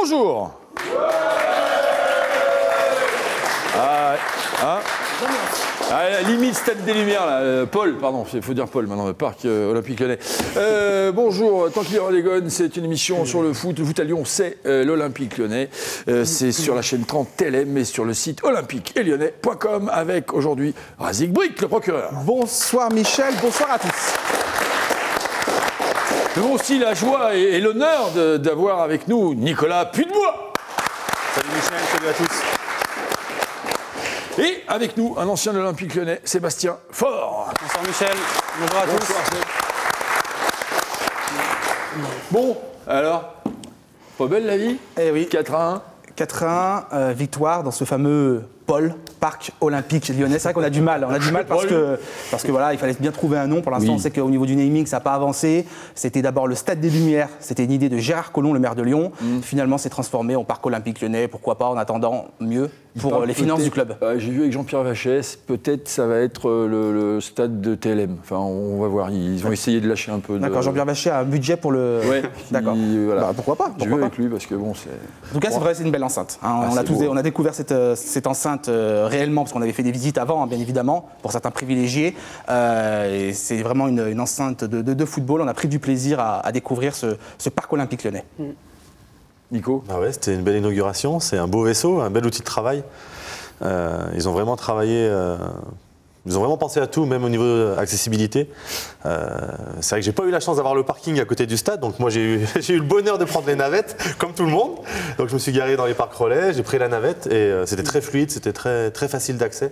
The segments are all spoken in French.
bonjour. Limite Stade des Lumières, là. Paul, pardon, il faut dire Paul maintenant, le Parc Olympique Lyonnais. Bonjour, tant qu'il y aura les gones, c'est une émission sur le foot. Le foot à Lyon, c'est l'Olympique Lyonnais. C'est sur la chaîne 30 TLM et sur le site olympique-et-lyonnais.com avec aujourd'hui Razik Brick, le procureur. Bonsoir Michel, bonsoir à tous. Nous avons aussi la joie et l'honneur d'avoir avec nous Nicolas Puyebois. Salut Michel, salut à tous. Et avec nous, un ancien de l'Olympique Lyonnais, Sébastien Faure. Bonsoir Michel, bonjour à tous. Bon, alors, pas belle la vie? Eh oui. 4-1. 4-1, victoire dans ce fameux Parc Olympique Lyonnais. C'est vrai qu'on a du mal. On a du mal parce que voilà, il fallait bien trouver un nom. Pour l'instant, on sait qu'au niveau du naming, ça n'a pas avancé. C'était d'abord le Stade des Lumières. C'était une idée de Gérard Collomb, le maire de Lyon. Finalement, c'est transformé en Parc Olympique Lyonnais. Pourquoi pas, en attendant, mieux pour les finances du club. J'ai vu avec Jean-Pierre Vachès, peut-être ça va être le stade de TLM. Enfin, on va voir. Ils vont essayer de lâcher un peu. D'accord, Jean-Pierre Vachès a un budget pour le. Ouais. D'accord. Voilà. Bah, pourquoi pas. Je vais avec lui parce que bon, c'est. En tout cas, c'est vrai, c'est une belle enceinte. Hein. On a découvert cette enceinte réellement parce qu'on avait fait des visites avant, hein, bien évidemment, pour certains privilégiés. Et c'est vraiment une enceinte de football. On a pris du plaisir à découvrir ce Parc Olympique Lyonnais. Nico? Ah ouais, c'était une belle inauguration. C'est un beau vaisseau, un bel outil de travail. Ils ont vraiment travaillé. Ils ont vraiment pensé à tout, même au niveau de l'accessibilité. C'est vrai que j'ai pas eu la chance d'avoir le parking à côté du stade, donc moi j'ai eu le bonheur de prendre les navettes, comme tout le monde. Donc je me suis garé dans les parcs relais, j'ai pris la navette et c'était très fluide, c'était très, très facile d'accès.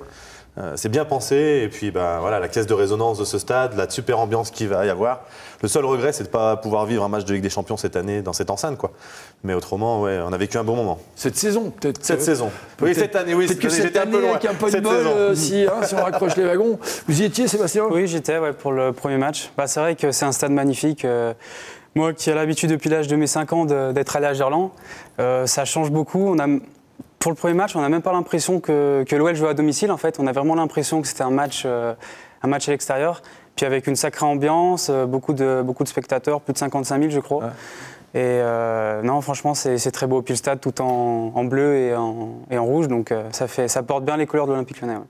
C'est bien pensé, et puis voilà, la caisse de résonance de ce stade, la super ambiance qu'il va y avoir. Le seul regret, c'est de ne pas pouvoir vivre un match de Ligue des Champions cette année dans cette enceinte, quoi. Mais autrement, ouais, on a vécu un bon moment. Cette saison, peut-être. Cette saison. Oui, cette année, oui. Peut-être que cette année, avec un peu de bol, si on raccroche les wagons. Vous y étiez, Sébastien? Oui, j'étais pour le premier match. C'est vrai que c'est un stade magnifique. Moi qui ai l'habitude depuis l'âge de mes 5 ans d'être allé à Gerland, ça change beaucoup. Pour le premier match, on n'a même pas l'impression que l'OL jouait à domicile. En fait, on a vraiment l'impression que c'était un match à l'extérieur. Puis avec une sacrée ambiance, beaucoup de spectateurs, plus de 55 000 je crois. Ouais. Et non, franchement, c'est très beau. Puis le stade tout en bleu et en rouge, donc ça porte bien les couleurs de l'Olympique Lyonnais. Ouais.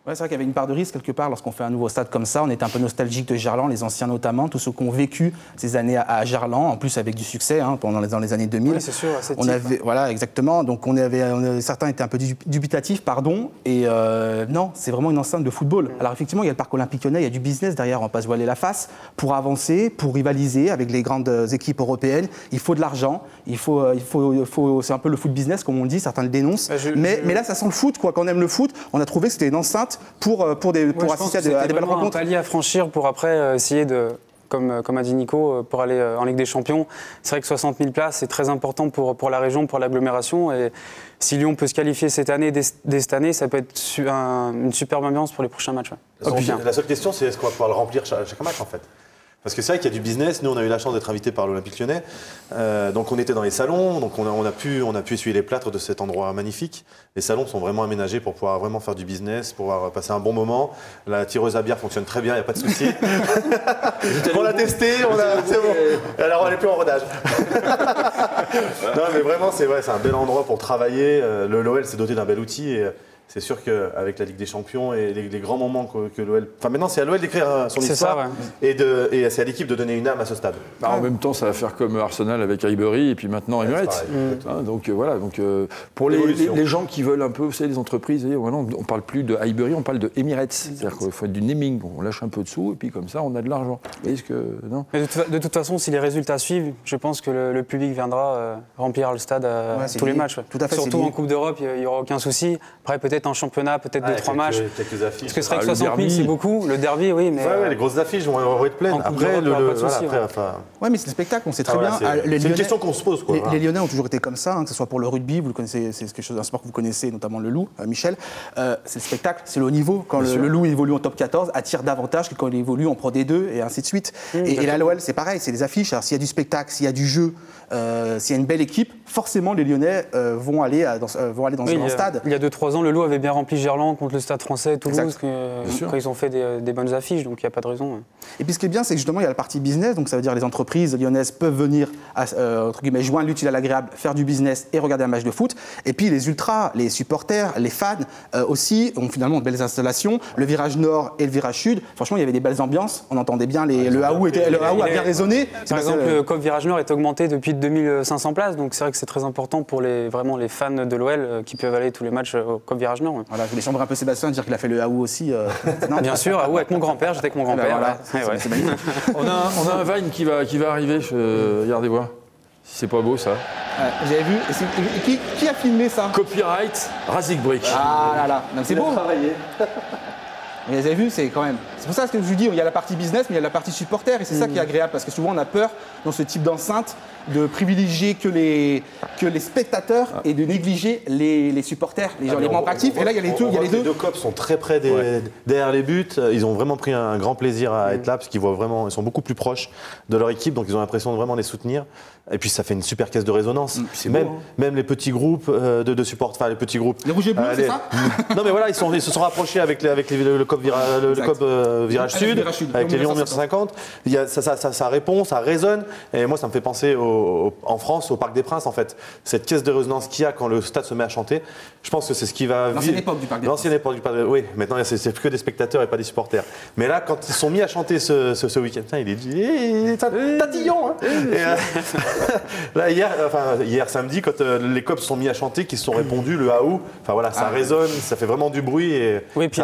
Ouais, c'est vrai qu'il y avait une part de risque quelque part lorsqu'on fait un nouveau stade comme ça. On était un peu nostalgique de Gerland, les anciens notamment, tous ceux qui ont vécu ces années à Gerland, en plus avec du succès dans les années 2000. Oui, c'est sûr. Voilà, exactement. Donc certains étaient un peu dubitatifs, pardon. Et non, c'est vraiment une enceinte de football. Alors effectivement, il y a le Parc Olympique Lyonnais, il y a du business derrière. On va pas se voiler la face. Pour avancer, pour rivaliser avec les grandes équipes européennes, il faut de l'argent. C'est un peu le foot business, comme on le dit. Certains le dénoncent. Mais là, ça sent le foot, quoi. Quand on aime le foot, on a trouvé que c'était une enceinte pour assister à des belles rencontres. Un palier à franchir pour après essayer de, comme a dit Nico, pour aller en Ligue des Champions. C'est vrai que 60 000 places, c'est très important pour la région, pour l'agglomération. Et si Lyon peut se qualifier cette année, dès cette année, ça peut être une superbe ambiance pour les prochains matchs. Ouais. La seule question, c'est est-ce qu'on va pouvoir le remplir chaque match, en fait? Parce que c'est vrai qu'il y a du business. Nous, on a eu la chance d'être invités par l'Olympique Lyonnais. Donc, on était dans les salons. Donc, on a pu essuyer les plâtres de cet endroit magnifique. Les salons sont vraiment aménagés pour pouvoir vraiment faire du business, pour pouvoir passer un bon moment. La tireuse à bière fonctionne très bien, il n'y a pas de souci. On l'a testé, c'est bon. Alors, on n'est plus en rodage. Non, mais vraiment, c'est un bel endroit pour travailler. L'OL s'est doté d'un bel outil. Et c'est sûr qu'avec la Ligue des Champions et les grands moments que l'OL... Enfin, maintenant, c'est à l'OL d'écrire son histoire. Ça, ouais. Et c'est à l'équipe de donner une âme à ce stade. En même temps, ça va faire comme Arsenal avec Highbury et puis maintenant Emirates. Donc voilà. Donc, pour les gens qui veulent un peu, vous savez, les entreprises, on ne parle plus de Highbury, on parle de Emirates. C'est-à-dire qu'il faut être du naming. On lâche un peu de sous et puis comme ça, on a de l'argent. Non. Mais de toute façon, si les résultats suivent, je pense que le public viendra remplir le stade tous les matchs. Ouais. Tout à fait, surtout en Coupe d'Europe, il n'y aura aucun souci. Après, peut-être en championnat, peut-être 2-3 matchs. Quelques affiches. Parce que c'est vrai que 60 000, c'est beaucoup. Le derby, oui, mais... les grosses affiches vont être pleines. Après, mais c'est le spectacle, on sait très bien. C'est une question qu'on se pose, quoi. Les Lyonnais ont toujours été comme ça, que ce soit pour le rugby, vous le connaissez, c'est quelque chose, un sport que vous connaissez, notamment le Loup, Michel. C'est le spectacle, c'est le haut niveau. Quand le Loup évolue en top 14, attire davantage que quand il évolue en Pro D2 et ainsi de suite. Et là, l'OL, c'est pareil, c'est les affiches. Alors, s'il y a du spectacle, s'il y a du jeu, s'il y a une belle équipe, forcément, les Lyonnais vont aller dans un stade. Il y a 2-3 ans, le Loup avait bien rempli Gerland contre le Stade Français, Toulouse, quand ils ont fait des bonnes affiches, donc il n'y a pas de raison. Et puis ce qui est bien, c'est que justement, il y a la partie business, donc ça veut dire les entreprises lyonnaises peuvent venir, entre guillemets, joindre l'utile à l'agréable, faire du business et regarder un match de foot. Et puis les ultras, les supporters, les fans aussi ont finalement de belles installations. Le virage nord et le virage sud, franchement, il y avait des belles ambiances. On entendait bien le Haou a bien résonné. Par exemple, le COP Virage Nord est augmenté depuis 2500 places, donc c'est vrai que c'est très important pour vraiment les fans de l'OL qui peuvent aller tous les matchs au COP Virage Nord. Voilà, je voulais chambrer un peu Sébastien, dire qu'il a fait le Haou aussi. Non, bien sûr, Haou avec mon grand-père, j'étais avec mon grand-père. Voilà, c'est magnifique. On a un Vine qui va arriver, regardez voir. Si c'est pas beau ça. J'avais vu. Qui a filmé ça? Copyright, Razik Brick. Ah là là, c'est beau. Mais vous avez vu, c'est quand même. C'est pour ça que je vous dis, il y a la partie business, mais il y a la partie supporter, et c'est ça qui est agréable, parce que souvent on a peur dans ce type d'enceinte de privilégier que les spectateurs et de négliger les supporters, les membres actifs. Et là, il y a les deux. Les deux COP sont très près derrière les buts. Ils ont vraiment pris un grand plaisir à être là, parce qu'ils ils sont beaucoup plus proches de leur équipe, donc ils ont l'impression de vraiment les soutenir. Et puis ça fait une super caisse de résonance. Même les petits groupes de support, enfin les petits groupes. Les rouges et bleus, c'est ça? Non mais voilà, ils se sont rapprochés avec le COP Virage Sud, avec les Lyon 1950. Ça répond, ça résonne. Et moi, ça me fait penser en France, au Parc des Princes, en fait. Cette caisse de résonance qu'il y a quand le stade se met à chanter. Je pense que c'est ce qui va... L'ancienne époque du Parc des Princes. L'ancienne époque du Parc des Princes. Oui, maintenant, c'est plus que des spectateurs et pas des supporters. Mais là, quand ils sont mis à chanter ce week-end, il est tatillon. Hein. Là, hier samedi, quand les COP se sont mis à chanter, qu'ils se sont répondus, le Haou, enfin voilà, ça résonne, ça fait vraiment du bruit. Et oui, puis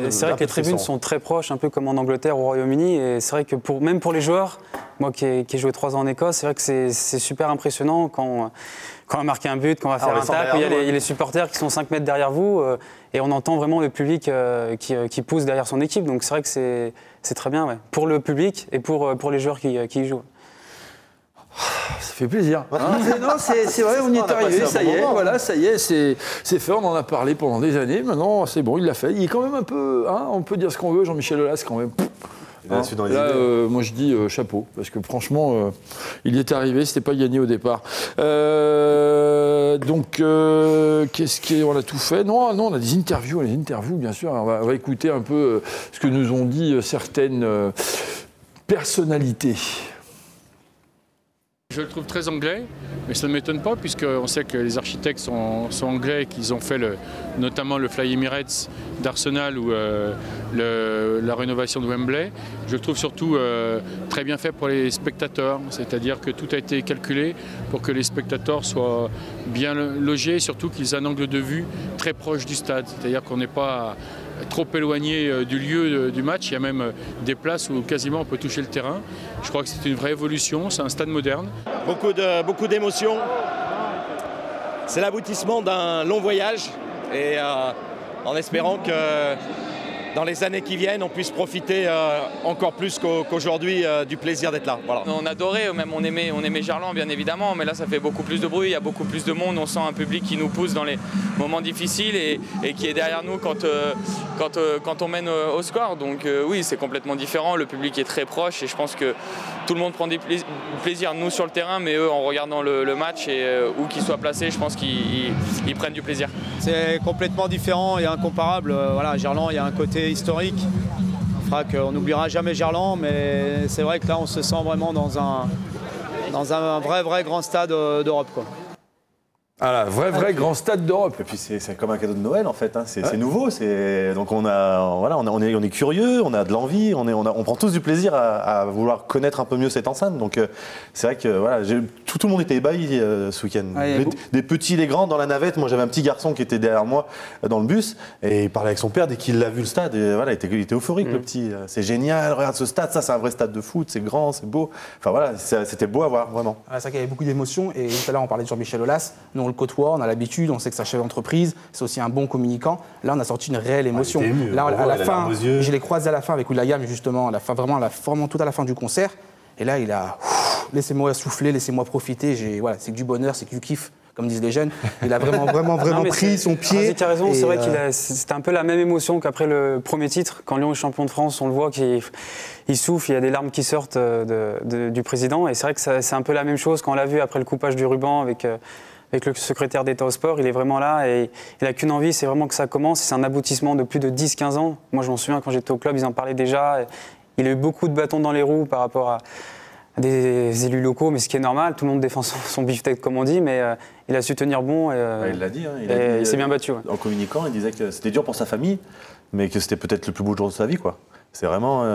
c'est vrai que les tribunes sont très proches, un peu comme en Angleterre ou au Royaume-Uni. Et c'est vrai que même pour les joueurs, moi qui ai joué 3 ans en Écosse, c'est vrai que c'est super impressionnant quand on va marquer un but, quand on va faire un tacle, il y a les supporters qui sont 5 mètres derrière vous et on entend vraiment le public qui pousse derrière son équipe. Donc c'est vrai que c'est très bien pour le public et pour les joueurs qui y jouent. Ça fait plaisir. Non, c'est vrai, on y est arrivé, ça y est, voilà, ça y est, c'est fait, on en a parlé pendant des années, maintenant c'est bon, il l'a fait. Il est quand même un peu, on peut dire ce qu'on veut, Jean-Michel Aulas quand même. Moi je dis chapeau, parce que franchement, il y est arrivé, c'était pas gagné au départ. Donc, on a tout fait. Non, on a des interviews, bien sûr. On va écouter un peu ce que nous ont dit certaines personnalités. Je le trouve très anglais, mais ça ne m'étonne pas puisqu'on sait que les architectes sont anglais et qu'ils ont fait notamment le Fly Emirates d'Arsenal ou la rénovation de Wembley. Je le trouve surtout très bien fait pour les spectateurs, c'est-à-dire que tout a été calculé pour que les spectateurs soient bien logés et surtout qu'ils aient un angle de vue très proche du stade, c'est-à-dire qu'on n'est pas trop éloigné du lieu du match. Il y a même des places où quasiment on peut toucher le terrain. Je crois que c'est une vraie évolution, c'est un stade moderne. Beaucoup d'émotions. C'est l'aboutissement d'un long voyage et en espérant que dans les années qui viennent, on puisse profiter encore plus qu'aujourd'hui du plaisir d'être là. Voilà. On adorait, même on aimait Gerland bien évidemment, mais là ça fait beaucoup plus de bruit, il y a beaucoup plus de monde, on sent un public qui nous pousse dans les moments difficiles et qui est derrière nous quand on mène au score. Donc oui, c'est complètement différent, le public est très proche et je pense que tout le monde prend du plaisir, nous sur le terrain, mais eux en regardant le match et où qu'ils soient placés, je pense qu'ils prennent du plaisir. C'est complètement différent et incomparable. Voilà, Gerland, il y a un côté historique. On fera qu'on n'oubliera jamais Gerland, mais c'est vrai que là, on se sent vraiment dans un vrai grand stade d'Europe, quoi. Ah, vrai grand stade d'Europe. Et puis c'est comme un cadeau de Noël en fait, hein. C'est nouveau, donc on est curieux, on a de l'envie, on prend tous du plaisir à vouloir connaître un peu mieux cette enceinte. Donc c'est vrai que voilà, tout le monde était ébahi ce week-end. Des petits, les grands dans la navette. Moi j'avais un petit garçon qui était derrière moi dans le bus et il parlait avec son père dès qu'il a vu le stade. Et voilà, il était euphorique le petit. C'est génial, regarde ce stade, ça c'est un vrai stade de foot, c'est grand, c'est beau. Enfin voilà, c'était beau à voir vraiment. C'est vrai qu'il y avait beaucoup d'émotions et tout à l'heure on parlait de Jean-Michel Aulas. Nous, on le côtoie, on a l'habitude, on sait que c'est un chef d'entreprise, c'est aussi un bon communicant. Là, on a sorti une réelle émotion. Là, à la fin, je l'ai croisé à la fin avec Oulayam, justement, vraiment tout à la fin du concert. Et là, il a laissez-moi souffler, laissez-moi profiter. Voilà, c'est que du bonheur, c'est que du kiff, comme disent les jeunes. Il a vraiment pris son pied. Tu as raison, c'est vrai c'était un peu la même émotion qu'après le premier titre. Quand Lyon est champion de France, on le voit qu'il souffle, il y a des larmes qui sortent du président. Et c'est vrai que c'est un peu la même chose quand on l'a vu après le coupage du ruban avec le secrétaire d'État au sport. Il est vraiment là et il n'a qu'une envie, c'est vraiment que ça commence. C'est un aboutissement de plus de 10-15 ans. Moi, je m'en souviens, quand j'étais au club, ils en parlaient déjà. Il a eu beaucoup de bâtons dans les roues par rapport à des élus locaux, mais ce qui est normal. Tout le monde défend son beefsteak, comme on dit, mais il a su tenir bon. Il l'a dit. Il s'est bien battu. Ouais. En communiquant, il disait que c'était dur pour sa famille, mais que c'était peut-être le plus beau jour de sa vie, quoi. C'est vraiment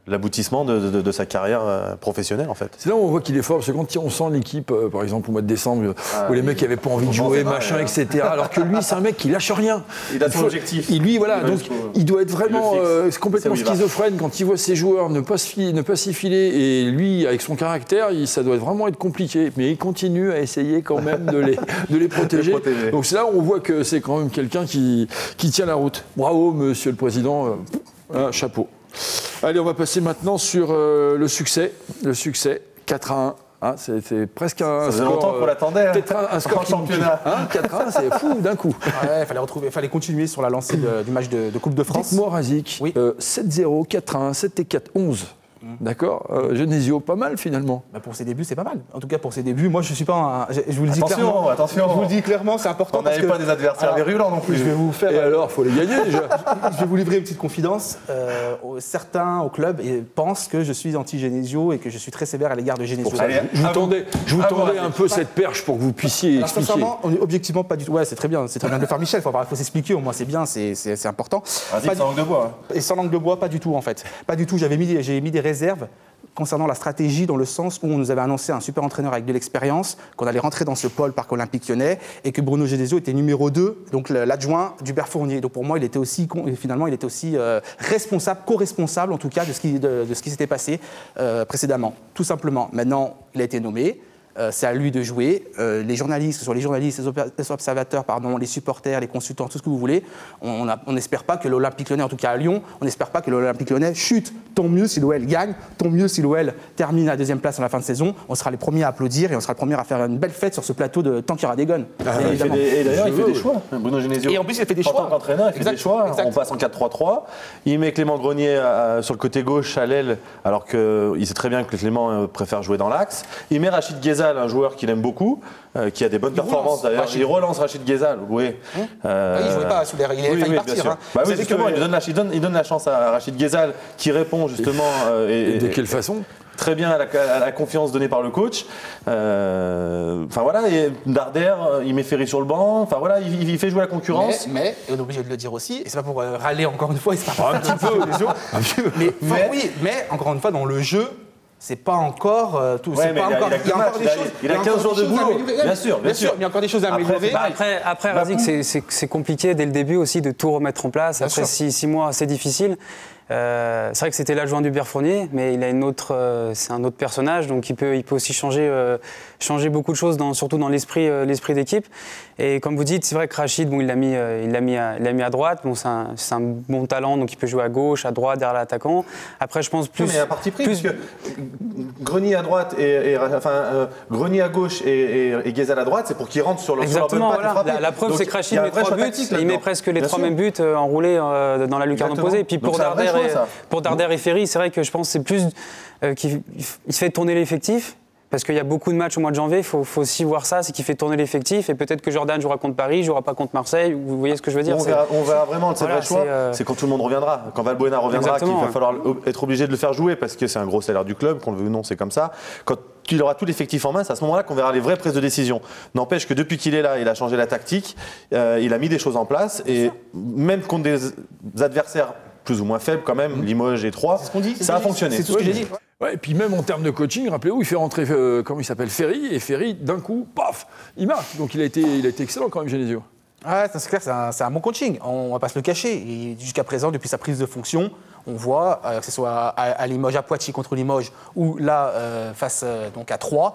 l'aboutissement de sa carrière professionnelle, en fait. C'est là où on voit qu'il est fort, parce que quand on sent l'équipe, par exemple au mois de décembre, où les mecs n'avaient pas envie de jouer, machin, etc. Alors que lui, c'est un mec qui lâche rien. Il a son objectif. Et lui, voilà, donc il doit être vraiment complètement schizophrène quand il voit ses joueurs ne pas s'y filer. Et lui, avec son caractère, ça doit vraiment être compliqué. Mais il continue à essayer quand même de les protéger. Donc c'est là où on voit que c'est quand même quelqu'un qui tient la route. Bravo, monsieur le Président. Un chapeau. Allez, on va passer maintenant sur le succès. Le succès, 4-1. Hein, c'est presque un score. Ça faisait longtemps qu'on l'attendait. Peut-être un score championnat. 4-1, c'est fou d'un coup. Ouais, fallait continuer sur la lancée du match de Coupe de France. Dites-moi, Razik, oui. 7-0, 4-1, 7-4, 11. D'accord, Genesio, pas mal finalement. Bah pour ses débuts, c'est pas mal. En tout cas, pour ses débuts, moi je suis pas je vous le dis clairement. Attention, je vous le dis clairement, c'est important. On n'avait pas des adversaires virulents non plus. Je vais vous faire. Et alors, faut les gagner déjà. Je vais vous livrer une petite confidence. Certains au club pensent que je suis anti-Genesio et que je suis très sévère à l'égard de Genesio. Je vous tendais un peu cette perche pour que vous puissiez expliquer. Sincèrement, on est objectivement pas du tout. Ouais, c'est très bien de le faire, Michel. Faut s'expliquer. Au moins, c'est bien, c'est important. Vas-y, sans langue de bois. Et sans langue de bois, pas du tout en fait. Pas du tout. J'ai mis des réserves concernant la stratégie, dans le sens où on nous avait annoncé un super entraîneur avec de l'expérience, qu'on allait rentrer dans ce pôle Parc Olympique Lyonnais, et que Bruno Genesio était numéro 2, donc l'adjoint d'Hubert Fournier. Donc pour moi, il était aussi responsable, co-responsable en tout cas de ce qui s'était passé précédemment, tout simplement. Maintenant, il a été nommé. C'est à lui de jouer. Les journalistes, que ce soit les journalistes, les observateurs, les supporters, les consultants, tout ce que vous voulez, on n'espère pas que l'Olympique Lyonnais, en tout cas à Lyon, on n'espère pas que l'Olympique Lyonnais chute. Tant mieux si l'OL gagne, tant mieux si l'OL termine à la 2e place à la fin de saison. On sera les premiers à applaudir et on sera les premiers à faire une belle fête sur ce plateau tant qu'il y aura des guns. Et d'ailleurs, il fait des choix. Bruno Genesio. Et en plus, il fait des choix. En tant qu'entraîneur, il fait des choix. Exact. On passe en 4-3-3. Il met Clément Grenier sur le côté gauche à l'aile, alors qu'il sait très bien que Clément préfère jouer dans l'axe. Il met Rachid Ghezal, un joueur qu'il aime beaucoup, qui a des bonnes performances d'ailleurs. Il relance Rachid Ghezal, oui. Il ne jouait pas sous l'air, il avait failli partir. Hein. Bah oui, justement, il donne la chance à Rachid Ghezal, qui répond justement. Et de quelle façon ? Très bien à la confiance donnée par le coach. Enfin voilà, et Darder, il met Ferry sur le banc. Enfin voilà, il fait jouer la concurrence. Mais on est obligé de le dire aussi, et c'est pas pour râler encore une fois, et c'est pas un petit peu. Mais encore une fois, dans le jeu, c'est pas encore tout. Ouais, il a 15 jours de boulot. Bien sûr. Mais il y a encore des choses à améliorer. Après Razik, c'est compliqué dès le début aussi de tout remettre en place. Après 6 mois, c'est difficile. C'est vrai que c'était l'adjoint d'Hubert Fournier, mais il a c'est un autre personnage, donc il peut aussi changer beaucoup de choses, surtout dans l'esprit d'équipe. Et comme vous dites, c'est vrai que Rachid, il l'a mis à droite. Bon, c'est un bon talent, donc il peut jouer à gauche, à droite, derrière l'attaquant. Après, je pense plus. Non, mais il y a un parti pris, parce que Grenier à droite Grenier à gauche et Ghezal à droite, c'est pour qu'ils rentrent sur leur Exactement, voilà. La preuve, c'est que Rachid met 3 buts, il met presque les 3 mêmes buts enroulés dans la lucarne opposée. Et puis pour Darder et Ferry, c'est vrai que je pense que c'est plus qu'il fait tourner l'effectif. Parce qu'il y a beaucoup de matchs au mois de janvier, il faut aussi voir ça, c'est qu'il fait tourner l'effectif. Et peut-être que Jordan jouera contre Paris, ne jouera pas contre Marseille. Vous voyez ce que je veux dire ? On verra vraiment le vrai choix. C'est quand tout le monde reviendra. Quand Valbuena reviendra, qu'il va falloir être obligé de le faire jouer parce que c'est un gros salaire du club, qu'on le veut ou non, c'est comme ça. Quand il aura tout l'effectif en main, c'est à ce moment-là qu'on verra les vraies prises de décision. N'empêche que depuis qu'il est là, il a changé la tactique, il a mis des choses en place. Et même contre des adversaires plus ou moins faibles quand même, Limoges et Troyes, ça a fonctionné. C'est tout ce que j'ai dit. Ouais, et puis même en termes de coaching, rappelez-vous, il fait rentrer, comment il s'appelle, Ferry, et Ferry, d'un coup, paf, il marque. Donc il a été excellent quand même, Genesio. Ouais, c'est clair, c'est un bon coaching, on va pas se le cacher. Et jusqu'à présent, depuis sa prise de fonction, on voit, que ce soit à Limoges, à Poitiers contre Limoges, ou là, face donc à Troyes,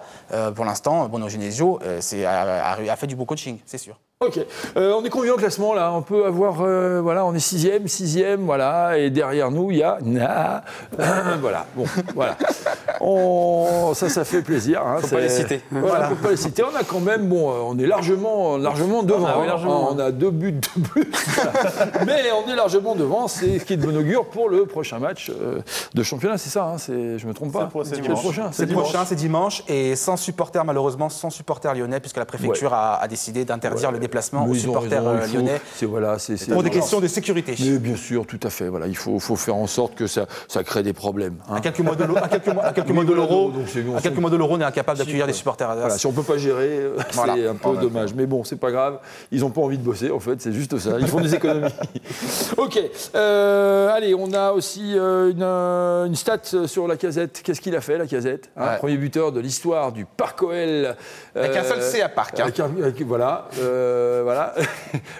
pour l'instant, Bruno Genesio a fait du bon coaching, c'est sûr. Ok, on est combien au classement là? On peut avoir, voilà, on est sixième, voilà, et derrière nous il y a, voilà, bon, voilà, ça fait plaisir. Hein, faut pas les citer. Voilà, faut pas les citer. On a quand même, bon, on est largement devant. Ah oui, largement. On a 2 buts de plus, mais on est largement devant. C'est ce qui est de bon augure pour le prochain match de championnat, c'est ça, hein, je me trompe pas. C'est le prochain. C'est dimanche, et sans supporters, malheureusement, sans supporters lyonnais, puisque la préfecture a décidé d'interdire le déplacement aux supporters lyonnais pour des questions de sécurité. Mais bien sûr, tout à fait. Voilà, il faut faire en sorte que ça crée des problèmes. Hein. À quelques mois de l'Euro, on est incapable d'accueillir des supporters. Voilà, si on peut pas gérer, c'est un peu dommage. Mais bon, c'est pas grave. Ils n'ont pas envie de bosser, en fait. C'est juste ça. Ils font des économies. Ok. Allez, on a aussi une stat sur Lacazette. Qu'est-ce qu'il a fait, Lacazette, hein, premier buteur de l'histoire du Parc OL. Avec un seul C à Parc. Voilà.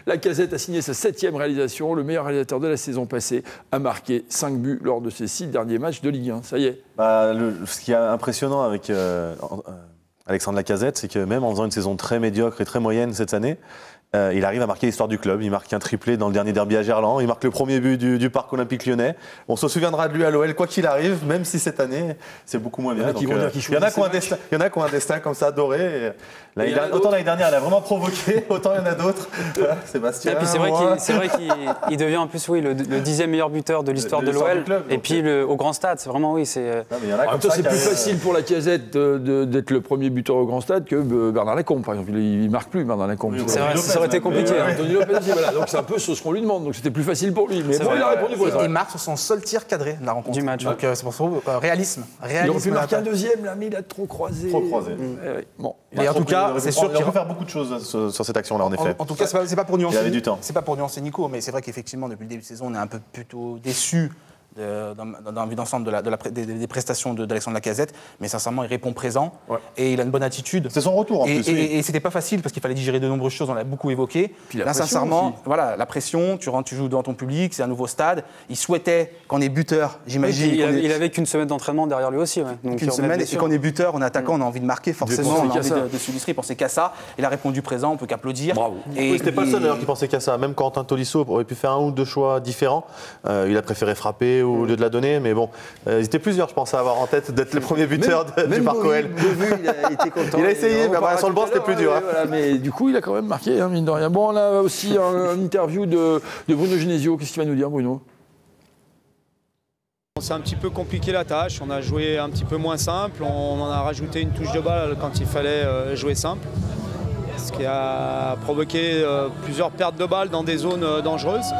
Lacazette a signé sa 7e réalisation. Le meilleur réalisateur de la saison passée a marqué 5 buts lors de ses 6 derniers matchs de Ligue 1. Ça y est. Ce qui est impressionnant avec Alexandre Lacazette, c'est que même en faisant une saison très médiocre et très moyenne cette année, il arrive à marquer l'histoire du club. Il marque un triplé dans le dernier derby à Gerland. Il marque le premier but du Parc Olympique Lyonnais. On se souviendra de lui à l'OL, quoi qu'il arrive, même si cette année, c'est beaucoup moins bien. Il y en a qui ont un destin comme ça, doré. Autant l'année dernière, elle a vraiment provoqué, autant il y en a d'autres. Sébastien. Et puis c'est vrai qu'il devient en plus le 10e meilleur buteur de l'histoire de l'OL. Et puis au grand stade, c'est vraiment, c'est. En même temps, c'est plus facile pour Lacazette d'être le premier buteur au grand stade que Bernard Lacombe, par exemple. Il ne marque plus, Bernard Lacombe. C'est vrai, ça aurait été compliqué. Anthony Lopez, voilà. Donc c'est un peu ce qu'on lui demande. Donc c'était plus facile pour lui. Mais bon, il a répondu pour ça. Il marque sur son seul tir cadré de la rencontre. Du match. Donc c'est pour ça, réalisme. Il aurait pu marquer un deuxième, là, mais il a trop croisé. Bon. Et en tout cas, c'est sûr qu'il va faire beaucoup de choses sur cette action-là, en effet. En tout cas, c'est pas pour nuancer. Il avait du temps. C'est pas pour nuancer Nico, mais c'est vrai qu'effectivement, depuis le début de saison, on est un peu plutôt déçus dans la vue d'ensemble des prestations d'Alexandre Lacazette, mais sincèrement il répond présent et il a une bonne attitude. C'est son retour en plus. Et c'était pas facile parce qu'il fallait digérer de nombreuses choses, on l'a beaucoup évoqué. Puis là sincèrement, voilà, la pression, tu rentres, tu joues devant ton public, c'est un nouveau stade. Il souhaitait qu'on ait buteur, j'imagine. Il avait qu'une semaine d'entraînement derrière lui aussi. Donc une semaine, et qu'on est buteur, on est attaquant, on a envie de marquer forcément, on a envie de s'illustrer, penser qu'à ça. Il a répondu présent, on peut qu'applaudir. Bravo. Et c'était pas le seul d'ailleurs qui pensait qu'à ça. Même Quentin Tolisso aurait pu faire un ou deux choix différents. Il a préféré frapper au lieu de la donner. Mais bon, ils étaient plusieurs, je pense, à avoir en tête d'être le premier buteur du Parc OL. Il a été content. Il a essayé, mais sur le banc, c'était plus dur. Voilà, mais du coup, il a quand même marqué, mine de rien. Bon, on a aussi une interview de Bruno Genesio. Qu'est-ce qu'il va nous dire, Bruno ? C'est un petit peu compliqué la tâche. On a joué un petit peu moins simple. On en a rajouté une touche de balle quand il fallait jouer simple. Ce qui a provoqué plusieurs pertes de balles dans des zones dangereuses.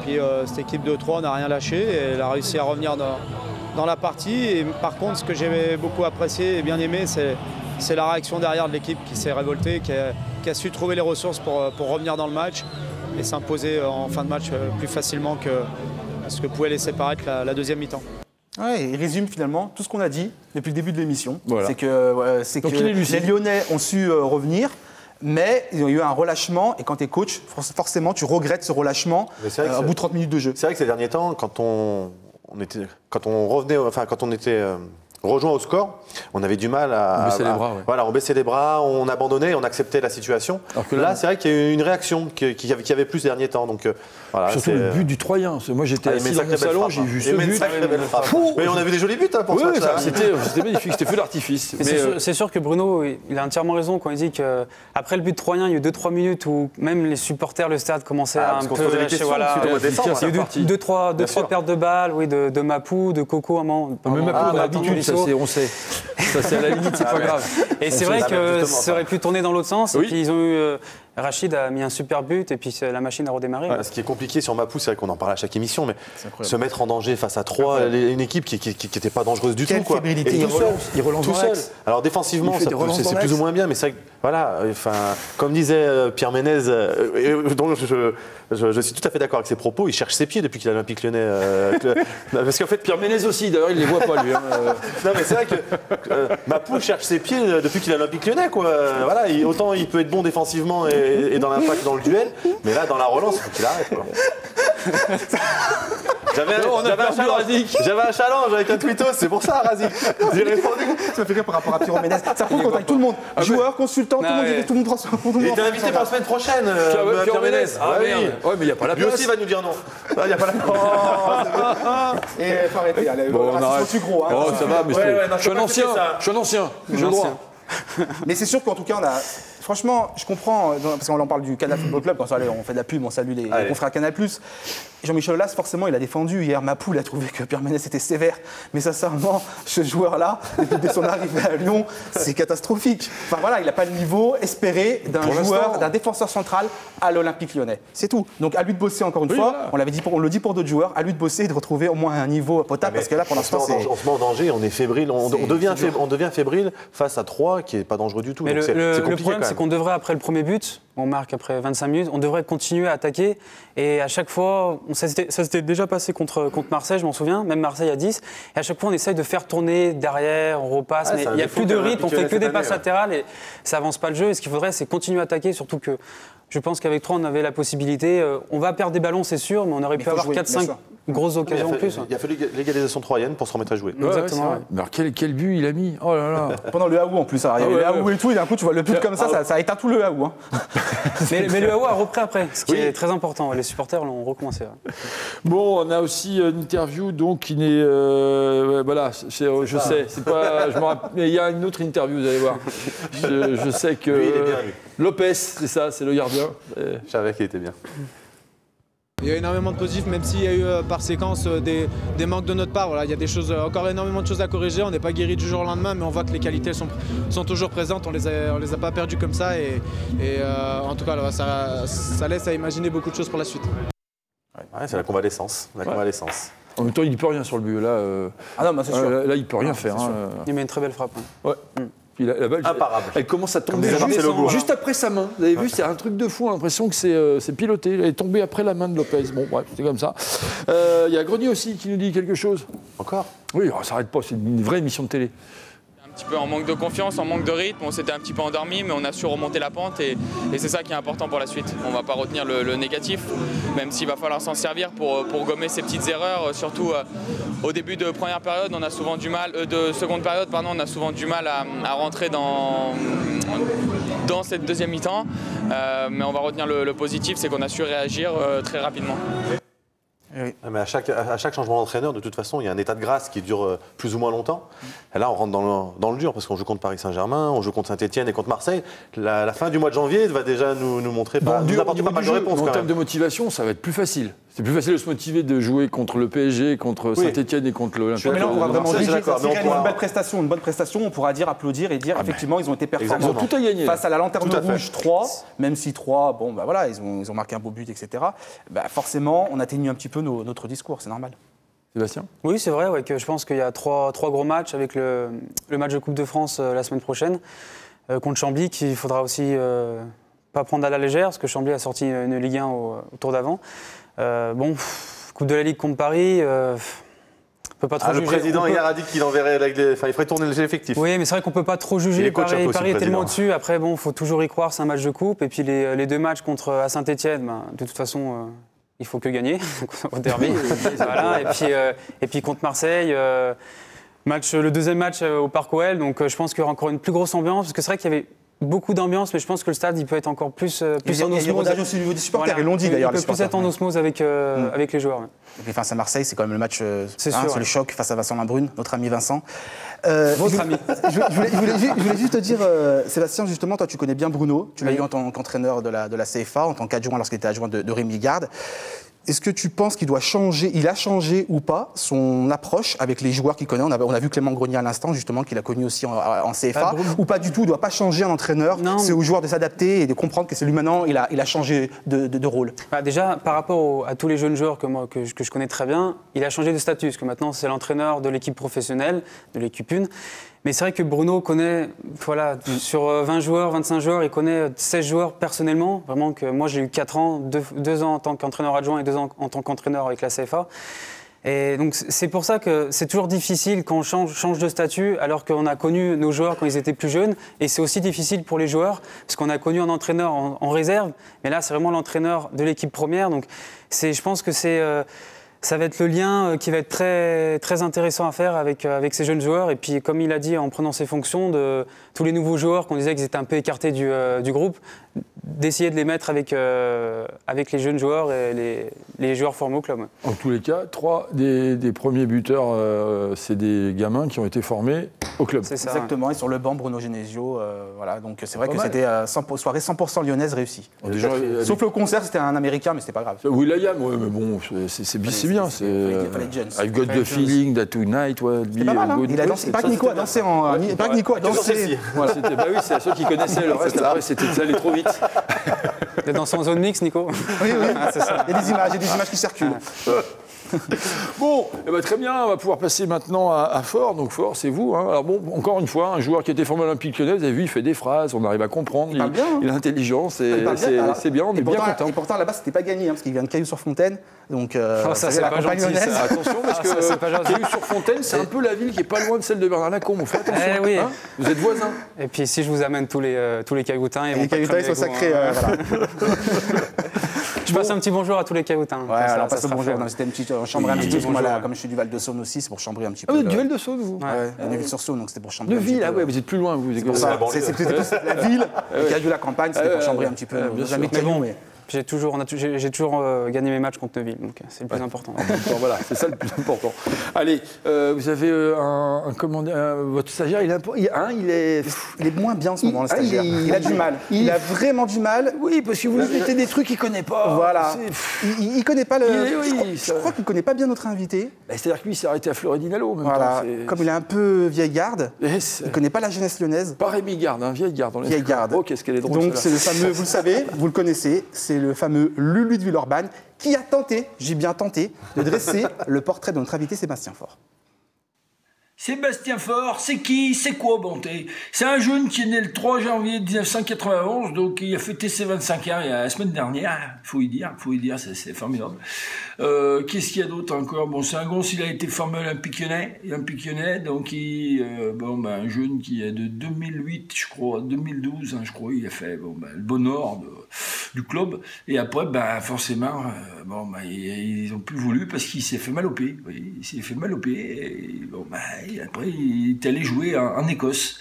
Puis cette équipe de 3 n'a rien lâché et elle a réussi à revenir dans la partie. Et par contre, ce que j'ai beaucoup apprécié et bien aimé, c'est la réaction derrière de l'équipe qui s'est révoltée, qui a su trouver les ressources pour revenir dans le match et s'imposer en fin de match plus facilement que ce que pouvait laisser paraître la deuxième mi-temps. Ouais, il résume finalement tout ce qu'on a dit depuis le début de l'émission. Voilà. C'est que les Lyonnais ont su revenir. Mais il y a eu un relâchement, et quand tu es coach, forcément, tu regrettes ce relâchement au bout de 30 minutes de jeu. C'est vrai que ces derniers temps, quand on était rejoint au score, on avait du mal à baisser les bras. Ouais. Voilà, on baissait les bras, on abandonnait, on acceptait la situation. Alors que là, c'est vrai qu'il y a eu une réaction qui avait plus ces derniers temps. Donc, voilà, surtout le but du Troyen. Moi, j'étais assis dans mon salon, j'ai vu ce but. Mais on a vu des jolis buts pour ça. C'était magnifique, c'était feu d'artifice. C'est sûr que Bruno, il a entièrement raison quand il dit qu'après le but de Troyen, il y a eu 2-3 minutes où même les supporters, le stade commençait à un peu lâcher. Voilà. Il y a eu 2-3 pertes de balles, de Mapou, de Coco à un moment. Même Mapou, on a l'habitude, on sait. Ça, c'est à la limite, c'est pas grave. Et c'est vrai que ça aurait pu tourner dans l'autre sens. Et puis ils ont eu. Rachid a mis un super but et puis la machine a redémarré. Ce qui est compliqué sur Mapou, c'est vrai qu'on en parle à chaque émission, mais se mettre en danger face à 3, une équipe qui n'était pas dangereuse du tout. Quelle fébrilité, il relance tout seul. Alors défensivement, c'est plus ou moins bien, mais c'est vrai que, voilà, comme disait Pierre Ménez, dont je suis tout à fait d'accord avec ses propos, il cherche ses pieds depuis qu'il est à l'Olympique Lyonnais. Parce qu'en fait, Pierre Ménez aussi, d'ailleurs, il ne les voit pas, lui. Non, mais c'est vrai que Mapou cherche ses pieds depuis qu'il est à l'Olympique Lyonnais, quoi. Voilà, autant il peut être bon défensivement et et dans l'impact dans le duel. Mais là, dans la relance, il faut qu'il arrête, quoi. J'avais un challenge avec un tweetos, c'est pour ça, Razik. J'ai répondu. Ça me fait rire par rapport à Pierre Ménès. Ça prouve qu'on avec tout le monde. Joueur, consultant, tout le monde prend son. Il était invité pour la semaine prochaine, Pierre Ménès. Ah merde. Ouais, mais il n'y a pas la place. Lui aussi va nous dire non. Il n'y a pas la place. Et il faut arrêter. Bon, on arrête. C'est gros. Oh, ça va, mais je suis un ancien. J'ai le droit. Mais c'est sûr qu'en tout cas, on a. Franchement, je comprends, parce qu'on en parle du Canal Football Club, quand on fait de la pub, on salue les confrères Canal+. Jean-Michel Aulas, forcément, il a défendu. Hier, Mapou, il a trouvé que Pierre Ménès était sévère. Mais sincèrement, ce joueur-là, dès son arrivée à Lyon, c'est catastrophique. Enfin voilà, il n'a pas le niveau espéré d'un défenseur central à l'Olympique Lyonnais. C'est tout. Donc à lui de bosser encore une fois. Voilà. On le dit pour d'autres joueurs, à lui de bosser et de retrouver au moins un niveau potable, parce que là, pour l'instant, c'est... On se met en danger, on est fébrile, on devient fébrile face à 3 qui n'est pas dangereux du tout. Mais donc le problème, c'est qu'on devrait, après le premier but, on marque après 25 minutes, on devrait continuer à attaquer. Et à chaque fois, ça s'était déjà passé contre Marseille, je m'en souviens, même Marseille à 10. Et à chaque fois, on essaye de faire tourner derrière, on repasse, mais il n'y a plus de rythme, on fait que des passes latérales et ça avance pas le jeu. Et ce qu'il faudrait, c'est continuer à attaquer, surtout que je pense qu'avec 3, on avait la possibilité. On va perdre des ballons, c'est sûr, mais on aurait pu avoir 4-5 grosses occasions en plus. Il a fallu l'égalisation troyenne pour se remettre à jouer. Exactement. Ouais. Mais alors quel but il a mis. Oh là là. Pendant le Haou en plus. Alors, il y avait le Haou et tout, et d'un coup, tu vois le but comme ça, ça éteint tout le Haou. Hein. mais le Haou a repris après, ce qui est très important. Les supporters l'ont recommencé. Ouais. Bon, on a aussi une interview donc qui n'est. Voilà, je sais, c'est pas. Je me rappelle, mais il y a une autre interview, vous allez voir. Je sais que. Lui, il est bien, lui. Lopez, c'est ça, c'est le gardien. Je savais qu'il était bien. Il y a énormément de positifs, même s'il y a eu par séquence des manques de notre part. Voilà, il y a des choses, encore énormément de choses à corriger. On n'est pas guéri du jour au lendemain, mais on voit que les qualités sont toujours présentes. On les a pas perdues comme ça. Et en tout cas, là, ça laisse à imaginer beaucoup de choses pour la suite. Ouais, c'est la convalescence. En même temps, il ne peut rien sur le but. Là, non, bah, c'est sûr. Là, il ne peut rien faire. Il met une très belle frappe. Ouais. Puis la balle, imparable. Elle commence à tomber juste après sa main. Vous avez vu, c'est un truc de fou. On a l'impression que c'est piloté. Elle est tombée après la main de Lopez. Bon, bref, c'est comme ça. Il y a Grenier aussi qui nous dit quelque chose. Encore ? Oui, ça n'arrête pas. C'est une vraie émission de télé. Un petit peu en manque de confiance, en manque de rythme, on s'était un petit peu endormi, mais on a su remonter la pente et c'est ça qui est important pour la suite. On ne va pas retenir le négatif, même s'il va falloir s'en servir pour gommer ces petites erreurs. Surtout au début de première période, on a souvent du mal, de seconde période, pardon, on a souvent du mal à rentrer dans cette deuxième mi-temps. Mais on va retenir le positif, c'est qu'on a su réagir très rapidement. Oui. Mais à chaque changement d'entraîneur, de toute façon, il y a un état de grâce qui dure plus ou moins longtemps. Et là, on rentre dans le dur parce qu'on joue contre Paris Saint-Germain, on joue contre Saint-Etienne et contre Marseille. La fin du mois de janvier va déjà nous montrer nous apporter pas mal de réponses. En termes de motivation, ça va être plus facile. C'est plus facile de se motiver de jouer contre le PSG, contre Saint-Etienne et contre l'Olympique. Mais là, on pourra vraiment juger. Une bonne prestation, on pourra applaudir et dire effectivement, ils ont été performants. Ils ont tout à gagner. Face à la Lanterne Rouge 3, même si 3, bon, bah voilà, ils ont marqué un beau but, etc. Bah, forcément, on atténue un petit peu notre discours, c'est normal. Sébastien ? Oui, c'est vrai, que je pense qu'il y a trois gros matchs avec le match de Coupe de France la semaine prochaine contre Chambly, qu'il faudra aussi pas prendre à la légère, parce que Chambly a sorti une Ligue 1 au tour d'avant. Coupe de la Ligue contre Paris, on peut pas trop juger. Le président hier a dit qu'il enverrait, il ferait tourner l'effectif. Oui, mais c'est vrai qu'on peut pas trop juger. Paris est tellement au-dessus. Après, il faut toujours y croire, c'est un match de coupe. Et puis les deux matchs à Saint-Etienne, de toute façon, il faut que gagner au derby. Voilà. Et puis contre Marseille, le deuxième match au Parc OL. Donc je pense qu'il y aura encore une plus grosse ambiance, parce que c'est vrai qu'il y avait beaucoup d'ambiance, mais je pense que le stade il peut être encore plus en osmose. Il y a aussi au niveau des supporters, ils l'ont dit d'ailleurs. Il peut plus être en osmose avec les joueurs. Ouais. Et face à Marseille, c'est quand même le match, c'est le choc face à Vincent Labrune, notre ami Vincent. Votre ami. Je voulais juste te dire, Sébastien, justement, toi tu connais bien Bruno, tu l'as eu en tant qu'entraîneur de la CFA, en tant qu'adjoint lorsqu'il était adjoint de Rémi Garde. Est-ce que tu penses qu'il doit changer, il a changé ou pas son approche avec les joueurs qu'il connaît? On a vu Clément Grenier à l'instant, justement, qu'il a connu aussi en CFA. Ou pas du tout, il ne doit pas changer un entraîneur. C'est aux joueurs de s'adapter et de comprendre que c'est lui maintenant, il a changé de rôle. Déjà, par rapport à tous les jeunes joueurs que je connais très bien, il a changé de statut, parce que maintenant c'est l'entraîneur de l'équipe professionnelle, de l'équipe 1. Mais c'est vrai que Bruno connaît, sur 20 joueurs, 25 joueurs, il connaît 16 joueurs personnellement. Vraiment que moi j'ai eu 4 ans, 2 ans en tant qu'entraîneur adjoint et 2 ans en tant qu'entraîneur avec la CFA. Et donc c'est pour ça que c'est toujours difficile quand on change de statut alors qu'on a connu nos joueurs quand ils étaient plus jeunes. Et c'est aussi difficile pour les joueurs parce qu'on a connu un entraîneur en réserve. Mais là, c'est vraiment l'entraîneur de l'équipe première. Donc je pense que ça va être le lien qui va être très, très intéressant à faire avec ces jeunes joueurs. Et puis, comme il a dit, en prenant ses fonctions, de tous les nouveaux joueurs qu'on disait qu'ils étaient un peu écartés du groupe, d'essayer de les mettre avec les jeunes joueurs et les joueurs formés au club. En tous les cas, 3 des premiers buteurs, c'est des gamins qui ont été formés au club. C'est ça. Exactement, et sur le banc, Bruno Genesio. Voilà, donc c'est vrai que c'était soirée 100% lyonnaise réussie. Sauf le concert, c'était un Américain, mais c'était pas grave. Will.i.am, ouais, mais bon, c'est bien. I've got the feeling that tonight will be. C'est pas mal, hein. Il a dansé. Pas que Nico a dansé en. Pas que Nico a dansé. Voilà. Bah oui, c'est à ceux qui connaissaient. Le reste, après, c'était ça allait trop vite. T'es dansé en zone mix, Nico? Oui. C'est ça. Il y a des images qui circulent. Bon, eh ben, très bien, on va pouvoir passer maintenant à Fort. Donc Fort, c'est vous. Hein. Alors bon, encore une fois, un joueur qui a été formé à l'Olympique Lyonnais, vous avez vu, il fait des phrases, on arrive à comprendre, il a intelligence, c'est bien, on est bien content. Et pourtant, là-bas, c'était pas gagné, hein, parce qu'il vient de Cailloux-sur-Fontaine. Donc, ça, c'est pas gentil. Attention, parce que Cailloux-sur-Fontaine, c'est un peu la ville qui est pas loin de celle de Bernard-Lacombe. Vous faites attention, oui. Hein, vous êtes voisins. Et puis, si je vous amène tous les Cailloutins, les Cailloutins, ils sont sacrés. Je passe un petit bonjour à tous les Cailloutins. Ouais, alors passe bonjour. C'était une petite chambrer un petit peu. Moi, comme je suis du Val-de-Saône aussi, c'est pour chambrer un petit peu. Ah, vous êtes du Val-de-Saône, vous? Ouais, Neuville-sur-Saône, donc c'était pour chambrer. Neuville, ah ouais, vous êtes plus loin, vous. C'est pour ça. C'est plus la ville, le Caillou, la campagne, c'était pour chambrer un petit peu. Jamais Caillou, mais. J'ai toujours gagné mes matchs contre Neuville, donc c'est le plus important. Voilà, c'est ça le plus important. Allez, vous avez votre stagiaire, il est moins bien en ce moment, le stagiaire. Il a du mal. Il a vraiment du mal. Oui, parce que vous mettez des trucs qu'il ne connaît pas. Voilà. Il ne connaît pas je crois qu'il ne connaît pas bien notre invité. C'est-à-dire que lui, il s'est arrêté à Floridinalo. Voilà. Comme il est un peu vieille garde, il ne connaît pas la jeunesse lyonnaise. Pas Rémi Garde, vieille garde. Vieille garde. Oh, qu'est-ce qu'elle est drôle. Donc c'est le fameux, vous le savez, vous le connaissez, c'est le fameux Lulu de Villeurbanne qui a tenté, j'ai bien tenté, de dresser le portrait de notre invité Sébastien Faure. Sébastien Faure, c'est qui? C'est quoi, Bonté? C'est un jeune qui est né le 3 janvier 1991, donc il a fêté ses 25 ans la semaine dernière, faut y dire, c'est formidable. Qu'est-ce qu'il y a d'autre encore? Bon, c'est un gonce, il a été formé à l'Olympique Lyonnais, donc un jeune qui est de 2008, je crois, 2012, je crois, il a fait le bonheur du club, et après, forcément, ils ont plus voulu parce qu'il s'est fait mal au pied, et après, il est allé jouer en Écosse.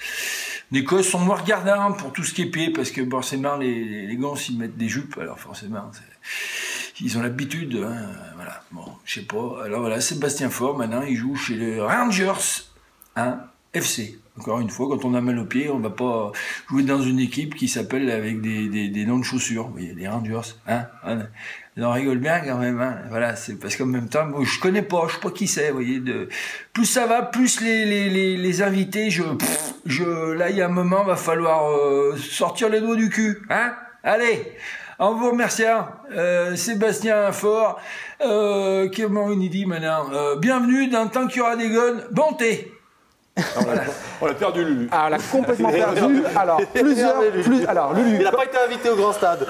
En Écosse, on me regardant pour tout ce qui est pied, parce que forcément, les gants, ils mettent des jupes, alors forcément, ils ont l'habitude, voilà, bon, je sais pas. Alors voilà, Sébastien Faure, maintenant, il joue chez les Rangers, FC. Encore une fois, quand on a mal au pied, on va pas jouer dans une équipe qui s'appelle avec des noms de chaussures, vous voyez, les Rangers, on rigole bien quand même, voilà, c'est parce qu'en même temps, moi, je connais pas, je sais pas qui c'est, vous voyez, plus ça va, plus les invités, là, il y a un moment, va falloir sortir les doigts du cul, allez, en vous remerciant, Sébastien Faure, comment on y dit maintenant, bienvenue dans Tant qu'il y aura des guns, Bonté. On l'a perdu, Lulu. Ah, on l'a complètement perdu. Alors, Lulu. Il n'a pas été invité au grand stade.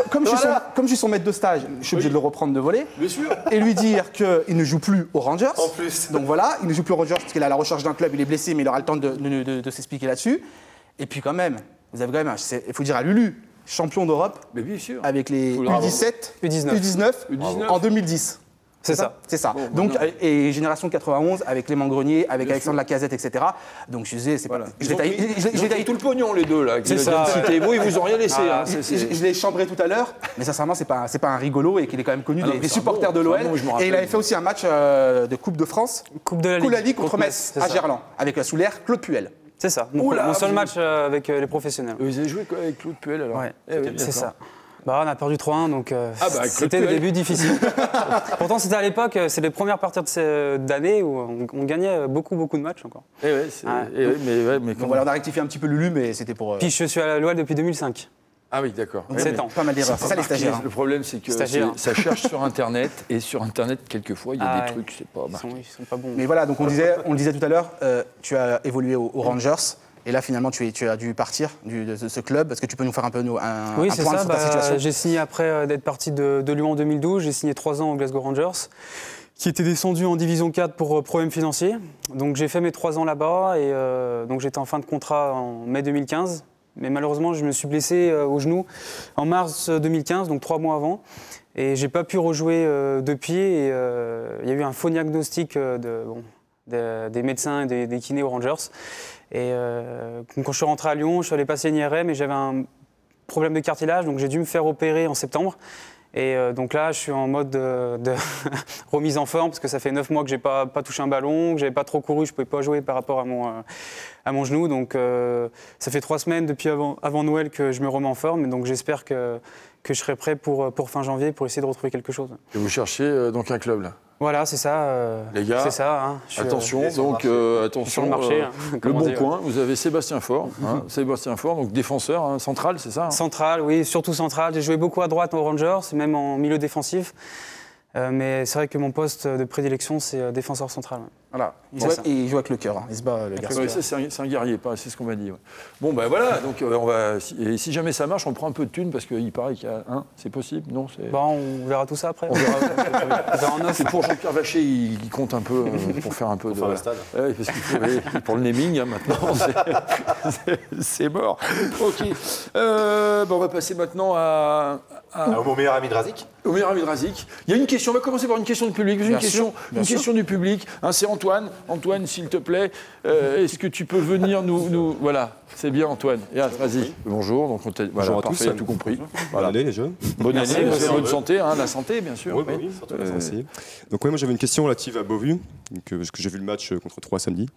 Comme je suis son maître de stage, je suis obligé de le reprendre de voler. Bien sûr. Et lui dire qu'il ne joue plus aux Rangers. En plus. Donc voilà, il ne joue plus aux Rangers parce qu'il est à la recherche d'un club, il est blessé, mais il aura le temps de s'expliquer là-dessus. Et puis quand même, il faut dire à Lulu, champion d'Europe. Mais bien sûr. Avec les U17, U19 en 2010. C'est ça. Bon, donc, et génération 91 avec Clément Grenier, avec Alexandre Lacazette, etc. Donc je disais, c'est voilà. pas. Ils ont taillé tout le pognon, les deux, là. C'est ça. Vous, ils vous ont rien laissé. Je l'ai chambré tout à l'heure, mais sincèrement, c'est pas un rigolo et qu'il est quand même connu des supporters de l'OL. Et il avait fait aussi un match de Coupe de France, Coupe de la Ligue contre Metz, à Gerland, avec sous l'air Claude Puel. C'est ça. Mon seul match avec les professionnels. Vous avez joué avec Claude Puel, alors? Ouais, c'est ça. On a perdu 3-1, donc c'était le début difficile. Pourtant, c'était à l'époque, c'est les premières parties d'année où on gagnait beaucoup de matchs encore. Mais on a rectifié un petit peu Lulu, mais c'était pour... Puis je suis à l'OL depuis 2005. Ah oui, d'accord. 7 ans. Pas mal d'erreurs, c'est ça les stagiaires. Le problème, c'est que ça cherche sur Internet, et sur Internet, quelquefois, il y a des trucs, c'est pas marqué. Ils sont pas bons. Mais voilà, donc on le disait tout à l'heure, tu as évolué aux Rangers. Et là, finalement, tu as dû partir de ce club. Est-ce que tu peux nous faire un peu un point sur ta situation? J'ai signé après d'être parti de Lyon en 2012. J'ai signé 3 ans au Glasgow Rangers, qui était descendu en division 4 pour problèmes financiers. Donc j'ai fait mes 3 ans là-bas et donc j'étais en fin de contrat en mai 2015. Mais malheureusement, je me suis blessé au genou en mars 2015, donc 3 mois avant. Et j'ai pas pu rejouer depuis. Et il y a eu un faux diagnostic des médecins et des kinés aux Rangers. Et quand je suis rentré à Lyon, je suis allé passer une IRM et j'avais un problème de cartilage, donc j'ai dû me faire opérer en septembre. Et donc là, je suis en mode de remise en forme parce que ça fait 9 mois que j'ai pas touché un ballon, que j'avais pas trop couru, je pouvais pas jouer par rapport à mon genou. Donc ça fait 3 semaines depuis avant Noël que je me remets en forme. Et donc j'espère que je serai prêt pour fin janvier pour essayer de retrouver quelque chose. Et vous cherchez donc un club là? Voilà, c'est ça. Les gars, c'est ça, hein. Attention, donc attention. Sur le marché, le bon coin, vous avez Sébastien Faure, Sébastien Faure, donc défenseur central, c'est ça? Central, oui, surtout central. J'ai joué beaucoup à droite aux Rangers, même en milieu défensif. Mais c'est vrai que mon poste de prédilection, c'est défenseur central. Voilà. Il joue avec le cœur. Il se bat, le garçon. C'est un guerrier, c'est ce qu'on m'a dit. Ouais. Bon, ben voilà, donc on va. Et si jamais ça marche, on prend un peu de thunes parce qu'il paraît qu'il y a un. C'est possible? Non, bon, on verra tout ça après. On verra. C'est pour Jean-Pierre Vacher, il compte un peu pour faire un peu pour faire le stade. Ouais, parce qu'il faut, pour le naming, hein, maintenant, c'est mort. Ok. On va passer maintenant au meilleur ami de Razik. Au meilleur ami de Razik. Il y a une question, on va commencer par une question du public. Une question du public. C'est Antoine. Antoine, s'il te plaît, est-ce que tu peux venir nous... Voilà, c'est bien Antoine. Vas-y. Bonjour. Donc bonjour à parfait, tous. Tout compris. Bonne année les jeunes. Bonne année, bonne santé, la santé bien sûr. Oui, surtout la santé. Donc moi j'avais une question relative à Beauvue, parce que j'ai vu le match contre 3 samedi.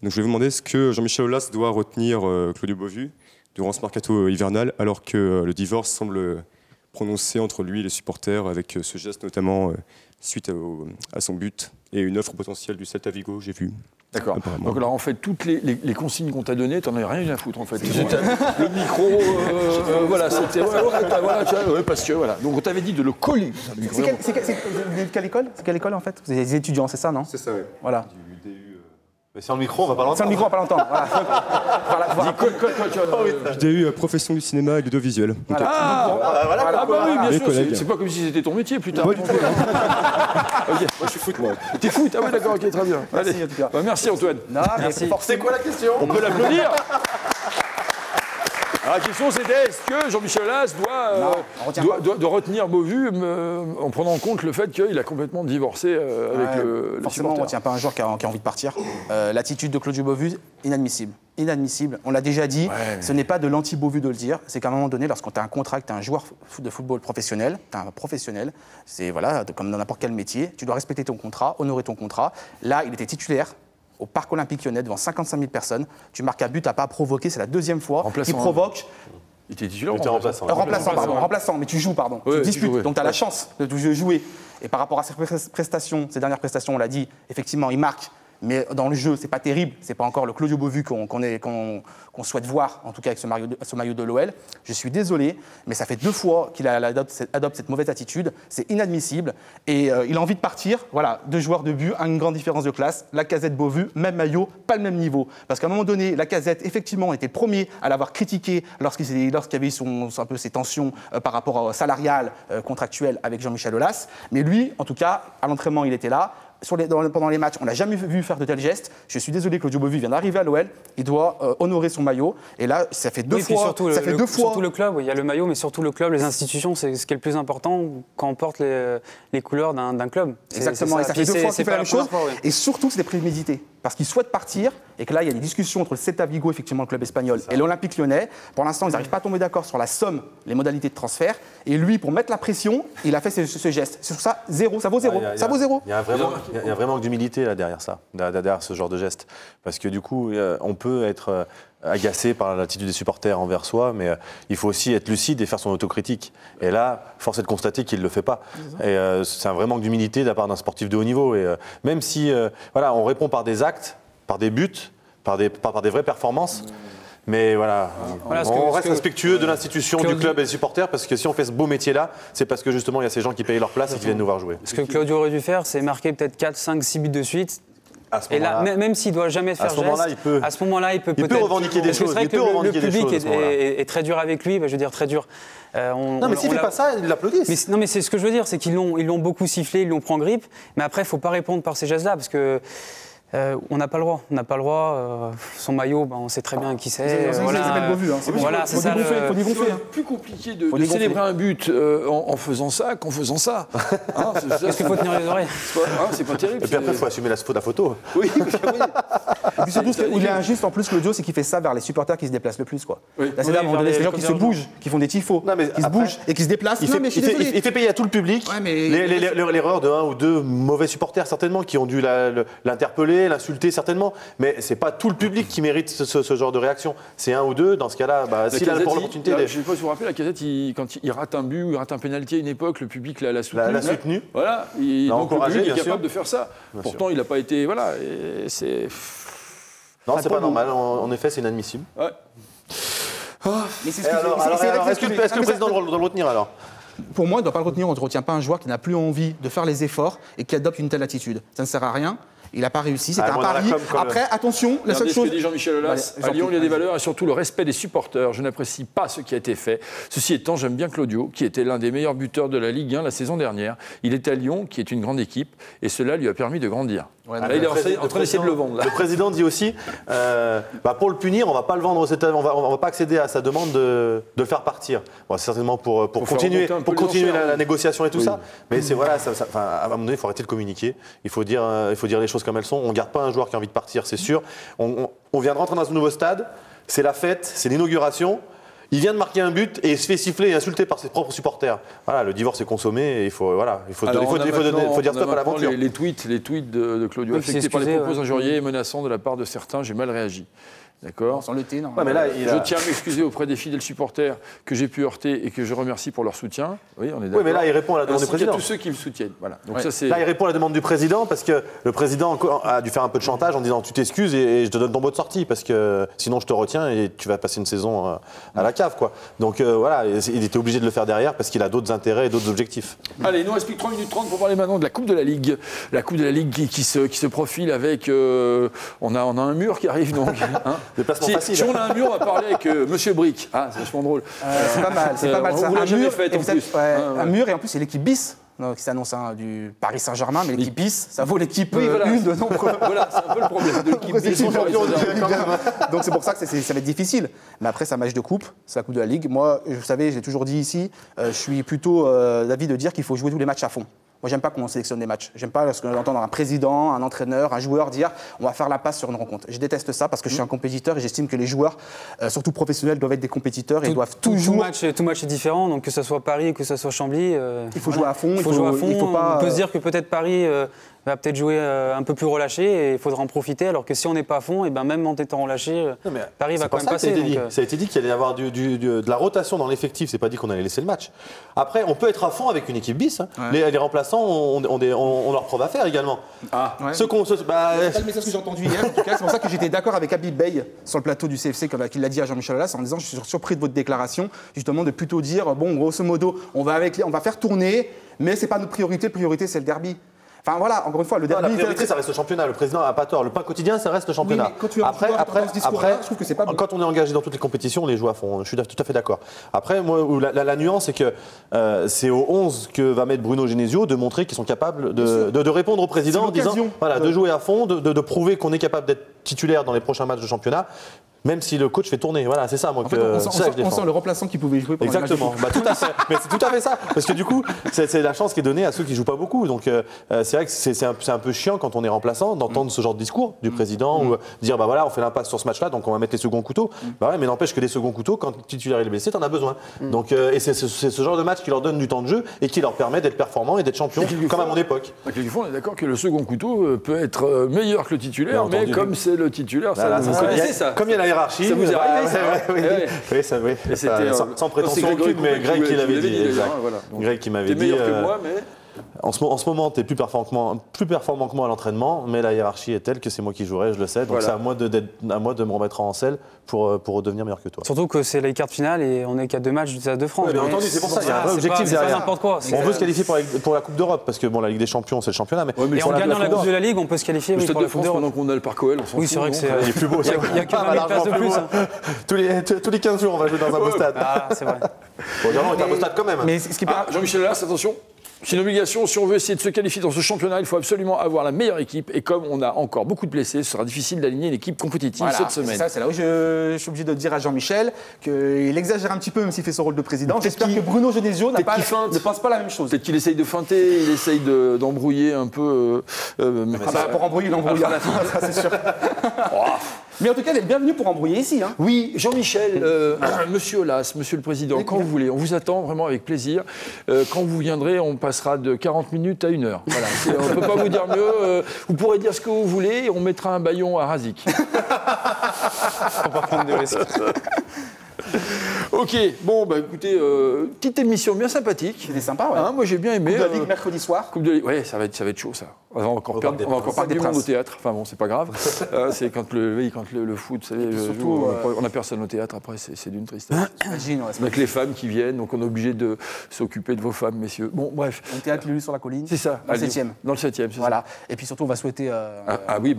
Donc je vais vous demander, est-ce que Jean-Michel Aulas doit retenir Claudio Beauvue durant ce mercato hivernal, alors que le divorce semble prononcé entre lui et les supporters, avec ce geste notamment suite à son but et une offre potentielle du Celta Vigo, j'ai vu. D'accord. Donc alors en fait, toutes les consignes qu'on t'a données, t'en avais rien eu à foutre en fait. Le micro, voilà, c'était... parce que voilà. Donc on t'avait dit de le coller. C'est quelle école? C'est quelle école en fait? Vous êtes des étudiants, c'est ça, non? C'est ça, oui. Voilà. Mais sans le micro, on va pas l'entendre. Sans le micro, on va pas l'entendre. Voilà. DU profession du cinéma et de l'audiovisuel. Voilà. Ah bah oui, bien sûr. C'est pas comme si c'était ton métier plus tard. Moi je suis foot, moi. T'es foot? Ah ouais, d'accord, ok, très bien. Merci, allez. en tout cas. Merci Antoine. Non, merci. C'est quoi la question? On peut l'applaudir. Alors, la question c'était, est-ce que Jean-Michel Aulas doit retenir Beauvue en prenant en compte le fait qu'il a complètement divorcé avec le forcément, on ne retient pas un joueur qui a envie de partir. L'attitude de Claudio Beauvue, inadmissible. Inadmissible. On l'a déjà dit, ce n'est pas de l'anti-Beauvue de le dire. C'est qu'à un moment donné, lorsqu'on tu as un contrat, que tu es un joueur de football professionnel, tu es un professionnel, c'est comme dans n'importe quel métier, tu dois respecter ton contrat, honorer ton contrat. Là, il était titulaire au Parc Olympique Lyonnais devant 55 000 personnes. Tu marques un but, tu n'as pas provoqué, c'est la deuxième fois qu'il provoque. Il était titulaire ou remplaçant, mais tu joues, pardon. Tu disputes, donc tu as la chance de jouer. Et par rapport à ses prestations, ses dernières prestations, on l'a dit, effectivement, il marque. Mais dans le jeu, c'est pas terrible. C'est pas encore le Claudio Beauvue qu'on souhaite voir, en tout cas avec ce maillot de l'OL. Je suis désolé, mais ça fait 2 fois qu'il adopte cette mauvaise attitude. C'est inadmissible. Et il a envie de partir. Voilà, 2 joueurs de but, une grande différence de classe. Lacazette, Beauvue, même maillot, pas le même niveau. Parce qu'à un moment donné, Lacazette, effectivement, était le premier à l'avoir critiqué lorsqu'il y avait un peu ces tensions par rapport au salarial contractuel avec Jean-Michel Aulas. Mais lui, en tout cas, à l'entraînement, il était là. Pendant les matchs, on l'a jamais vu faire de tels gestes. Je suis désolé, Claudio Beauvue vient d'arriver à l'OL. Il doit honorer son maillot. Et là, ça fait 2 fois. Surtout le club, il y a le maillot, mais surtout le club, les institutions, c'est ce qui est le plus important quand on porte les couleurs d'un club. Exactement, et ça fait 2 fois qu'il fait la même chose. Et surtout, c'est prémédité. Parce qu'il souhaite partir et que là, il y a des discussions entre le Celta Vigo, effectivement, le club espagnol, et l'Olympique Lyonnais. Pour l'instant, ils n'arrivent pas à tomber d'accord sur la somme, les modalités de transfert. Et lui, pour mettre la pression, il a fait ce geste. C'est sur ça, 0. Ça vaut 0. Ça vaut 0. Il y a un vrai manque d'humilité là derrière ça, derrière ce genre de geste. Parce que du coup, on peut être agacé par l'attitude des supporters envers soi, mais il faut aussi être lucide et faire son autocritique. Et là, force est de constater qu'il ne le fait pas. Et c'est un vrai manque d'humilité de la part d'un sportif de haut niveau. Et même si on répond par des actes, par des buts, par des vraies performances, mais voilà, on reste respectueux de l'institution, du club et des supporters, parce que si on fait ce beau métier-là, c'est parce que justement il y a ces gens qui payent leur place et qui viennent nous voir jouer. Ce que Claudio aurait dû faire, c'est marquer peut-être 4, 5, 6 buts de suite. Et là, même s'il ne doit jamais faire geste, à ce moment-là, il peut peut-être revendiquer des choses. C'est vrai que le public est très dur avec lui, je veux dire très dur. Non, mais s'il ne fait pas ça, ils l'applaudissent. Non, mais c'est ce que je veux dire, c'est qu'ils l'ont beaucoup sifflé, ils l'ont pris en grippe, mais après, il ne faut pas répondre par ces gestes-là, parce que on n'a pas le droit. On n'a pas le droit. Son maillot, on sait très bien qui c'est. Voilà, c'est ça. C'est plus compliqué de célébrer un but en faisant ça qu'en faisant ça. Est-ce qu'il faut tenir les oreilles? C'est pas terrible. Et puis après, il faut assumer la photo. Oui. Et puis surtout, il est injuste en plus, Claudio, c'est qu'il fait ça vers les supporters qui se déplacent le plus, quoi. Là, c'est là, à un moment donné, c'est les gens qui se bougent, qui font des tifos, qui se bougent et qui se déplacent. Il fait payer à tout le public l'erreur de un ou deux mauvais supporters, certainement, qui ont dû l'interpeller, l'insulter, certainement. Mais c'est pas tout le public qui mérite ce genre de réaction. C'est un ou deux. Dans ce cas-là, s'il a l'opportunité. Je ne sais pas si vous vous rappelez, la Casette, quand il rate un but ou il rate un pénalty à une époque, le public l'a soutenu. L'a soutenu. Voilà. Donc le public est capable de faire ça. Pourtant, il n'a pas été. Voilà. C'est. Non, c'est pas normal. En effet, c'est inadmissible. Ouais. Est-ce que le président doit le retenir alors? Pour moi, il ne doit pas le retenir. On ne retient pas un joueur qui n'a plus envie de faire les efforts et qui adopte une telle attitude. Ça ne sert à rien. Il n'a pas réussi, c'était un pari. Après, attention, la seule chose... ce que dit Jean-Michel Aulas, à Lyon, il y a des valeurs et surtout le respect des supporters. Je n'apprécie pas ce qui a été fait. Ceci étant, j'aime bien Claudio, qui était l'un des meilleurs buteurs de la Ligue 1 la saison dernière. Il est à Lyon, qui est une grande équipe, et cela lui a permis de grandir. Ouais, là, il est en train d'essayer de le vendre. Là. Le président dit aussi, pour le punir, on ne va pas le vendre, on va pas accéder à sa demande de le faire partir. Bon, c'est certainement pour continuer la négociation et tout ça. Mais c'est voilà, à un moment donné, il faut arrêter de communiquer. Il faut dire les choses comme elles sont. On ne garde pas un joueur qui a envie de partir, c'est sûr. On vient de rentrer dans un nouveau stade. C'est la fête, c'est l'inauguration. Il vient de marquer un but et il se fait siffler et insulter par ses propres supporters. Voilà, le divorce est consommé et il faut dire stop à l'aventure. Les tweets de Claudio affectés par les propos injuriés et menaçants de la part de certains, j'ai mal réagi. D'accord. Sans le thé, non. Ouais, mais là, je tiens à m'excuser auprès des fidèles supporters que j'ai pu heurter et que je remercie pour leur soutien. Oui, on est d'accord. Oui, mais là, il répond à la demande du président. Il y a tous ceux qui le soutiennent. Voilà. Donc là, il répond à la demande du président parce que le président a dû faire un peu de chantage en disant tu t'excuses et je te donne ton mot de sortie parce que sinon je te retiens et tu vas passer une saison à la cave, quoi. Donc voilà, il était obligé de le faire derrière parce qu'il a d'autres intérêts et d'autres objectifs. Allez, il nous reste plus que 3 minutes 30 pour parler maintenant de la Coupe de la Ligue. La Coupe de la Ligue qui se profile avec. On a un mur qui arrive donc. Déplacement facile. On a un mur, on va parler avec Monsieur Brick. Ah, c'est vachement drôle. C'est pas mal, c'est pas mal ça. On l'a jamais fait en plus. Un mur et en plus c'est l'équipe bis. qui s'annonce du Paris Saint-Germain, mais l'équipe bis, ça vaut l'équipe une de nombreux. Voilà, c'est un peu le problème de l'équipe bis. Donc c'est pour ça que ça va être difficile. Mais après, c'est un match de coupe, c'est la Coupe de la Ligue. Moi, vous savez, j'ai toujours dit ici, je suis plutôt d'avis de dire qu'il faut jouer tous les matchs à fond. Moi, j'aime pas qu'on sélectionne des matchs. J'aime pas ce que j'entends un président, un entraîneur, un joueur dire on va faire la passe sur une rencontre. Je déteste ça parce que je suis un compétiteur et j'estime que les joueurs, surtout professionnels, doivent être des compétiteurs et doivent toujours. Tout match est différent, donc que ce soit Paris, que ce soit Chambly. Il faut jouer à fond. Il faut jouer à fond. On peut se dire que peut-être Paris va peut-être jouer un peu plus relâché et il faudra en profiter. Alors que si on n'est pas à fond, et ben même en étant relâché, Paris va quand même passer. Ça a été dit qu'il allait y avoir de la rotation dans l'effectif. C'est pas dit qu'on allait laisser le match. Après, on peut être à fond avec une équipe bis. Hein. Ouais. Les remplaçants, on leur preuve à faire également. Ah. Ouais. C'est pas le message que j'ai entendu hier. En tout cas, c'est pour ça que j'étais d'accord avec Habib Bey sur le plateau du CFC, comme il l'a dit à Jean-Michel Aulas, en disant je suis surpris de votre déclaration, justement de plutôt dire bon, grosso modo, on va faire tourner, mais c'est pas notre priorité. La priorité, c'est le derby. Enfin voilà, encore une fois, le derby. La priorité, ça reste le championnat. Le président n'a pas tort. Le pain quotidien, ça reste le championnat. Oui, après, je trouve que c'est pas bon. Quand on est engagé dans toutes les compétitions, on les joue à fond. Je suis tout à fait d'accord. Après, moi, la nuance, c'est que c'est aux 11 que va mettre Bruno Genesio de montrer qu'ils sont capables de répondre au président en disant voilà, de jouer à fond, de prouver qu'on est capable d'être titulaire dans les prochains matchs de championnat. Même si le coach fait tourner, voilà, c'est ça moi on sent le remplaçant qui pouvait jouer pendant exactement, tout à fait. Mais c'est tout à fait ça, parce que du coup, c'est la chance qui est donnée à ceux qui jouent pas beaucoup. Donc c'est vrai que c'est un peu chiant quand on est remplaçant d'entendre ce genre de discours du président ou dire bah voilà, on fait l'impasse sur ce match-là, donc on va mettre les seconds couteaux. Bah ouais, mais n'empêche que les seconds couteaux, quand le titulaire est blessé, t'en as besoin. Donc et c'est ce genre de match qui leur donne du temps de jeu et qui leur permet d'être performants et d'être champions, comme à mon époque. Quelquefois, on est d'accord que le second couteau peut être meilleur que le titulaire, mais comme c'est le titulaire, vous connaissez ça. Comme il y a la hiérarchie. Ça vous est arrivé, ça? Oui, sans prétention aucune, mais Greg qui l'avait dit. Greg qui m'avait dit. T'es meilleur que moi, mais... En ce moment, tu es plus performant que moi à l'entraînement, mais la hiérarchie est telle que c'est moi qui jouerai, je le sais. Donc Voilà. c'est à moi de me remettre en selle pour devenir meilleur que toi. Surtout que c'est les quarts de finale et on est qu'à 2 matchs du Stade de France. Ouais, bien entendu, c'est pour ça, il y a un vrai objectif C'est pas derrière. n'importe quoi. On veut se qualifier pour la Coupe d'Europe, parce que bon, la Ligue des Champions, c'est le championnat. Mais Et en gagnant la Coupe de la Ligue, on peut se qualifier Le oui, Stade pour de la Coupe France, d'Europe. pendant qu'on a le Parc OL, on s'en Oui, fout, c'est vrai que non c'est. il est plus beau. Il n'y a que 20 000 places de plus. Hein. Tous les 15 jours, on va jouer dans un beau stade. Ah, c'est vrai. Bon, Gerland est un beau stade quand même. Mais ce qui Jean-Michel Aulas, attention. C'est une obligation, si on veut essayer de se qualifier dans ce championnat, il faut absolument avoir la meilleure équipe. Et comme on a encore beaucoup de blessés, ce sera difficile d'aligner une équipe compétitive Voilà, cette semaine. c'est là où je suis obligé de dire à Jean-Michel qu'il exagère un petit peu, même s'il fait son rôle de président. J'espère que Bruno Genesio ne pense pas la même chose. Peut-être qu'il essaye de feinter, il essaye d'embrouiller un peu. Pour embrouiller, il embrouille. Ça, c'est sûr. Mais en tout cas, il est le bienvenu pour embrouiller ici. Hein. Oui, Jean-Michel, Monsieur Aulas, Monsieur le Président, quand vous voulez, on vous attend vraiment avec plaisir. Quand vous viendrez, on passera de 40 minutes à 1 heure. Voilà, on ne peut pas vous dire mieux. Vous pourrez dire ce que vous voulez et on mettra un bâillon à Razik. Faut pas prendre de risques. Ok, bon, bah écoutez, petite émission bien sympathique. C'était sympa, ouais. Hein, moi j'ai bien aimé. Coupe de la Ligue mercredi soir. Coupe de Ligue, ouais, ça va être chaud ça. On va encore perdre du monde au théâtre. Enfin bon, c'est pas grave. C'est quand le foot, vous savez, surtout, on n'a personne au théâtre. Après, c'est d'une tristesse. Imagine, ouais, Avec les femmes qui viennent, donc on est obligé de s'occuper de vos femmes, messieurs. Bon, bref. Un théâtre Lulu sur la colline. C'est ça. Dans le 7e. Dans le 7e, c'est voilà. Et puis surtout, on va souhaiter un boulot.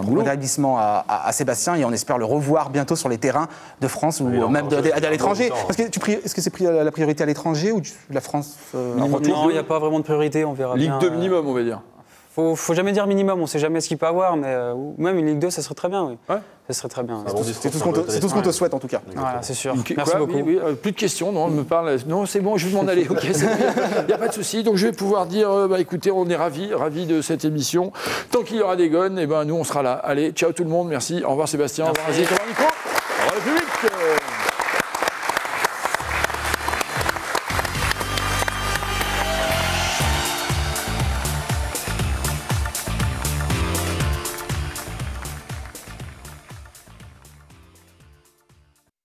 bon rétablissement à Sébastien et on espère le revoir bientôt sur les terrains de France ou même à l'étranger. Parce que est-ce que c'est la priorité à l'étranger ou la France Non, il n'y a pas vraiment de priorité, on verra bien. Ligue 2 minimum, on va dire. Faut jamais dire minimum, on ne sait jamais ce qu'il peut avoir, mais même une Ligue 2, ça serait très bien, oui. Ouais. Ça serait très bien. C'est tout ce qu'on te souhaite en tout cas. Voilà, c'est sûr. Merci beaucoup. Oui, plus de questions, non, on me parle. Non, c'est bon, je vais m'en aller. Ok, il n'y a pas de souci. Donc je vais pouvoir dire, écoutez, on est ravis de cette émission. Tant qu'il y aura des gones, nous on sera là. Allez, ciao tout le monde, merci. Au revoir Sébastien, au revoir Aziz, au revoir Nico, au revoir le public.